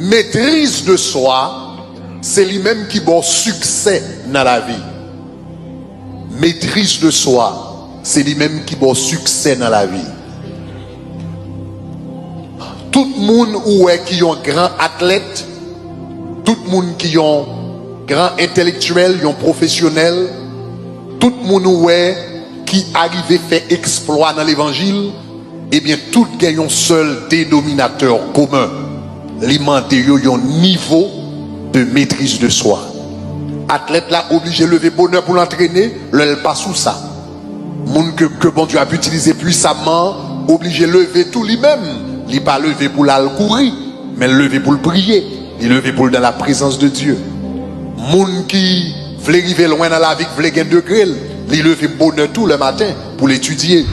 maîtrise de soi, c'est lui-même qui bon succès dans la vie. Maîtrise de soi, c'est lui-même qui bon succès dans la vie. Tout le monde qui est un grand athlète, tout le monde qui est un grand intellectuel, un professionnel, tout le monde qui arrive à faire exploit dans l'évangile, eh bien tout gagne un seul dénominateur commun. L'alimenter un niveau de maîtrise de soi. Athlète là obligé de lever bonheur pour l'entraîner, le pas sous ça. Monde que bon Dieu a pu utiliser puissamment, obligé de lever tout lui-même. Il pas levé pour la courir, mais lever pour le prier, il levé pour dans la présence de Dieu. Monde qui veut arriver loin dans la vie, qui veut gagner degré, il levé bonheur tout le matin pour l'étudier,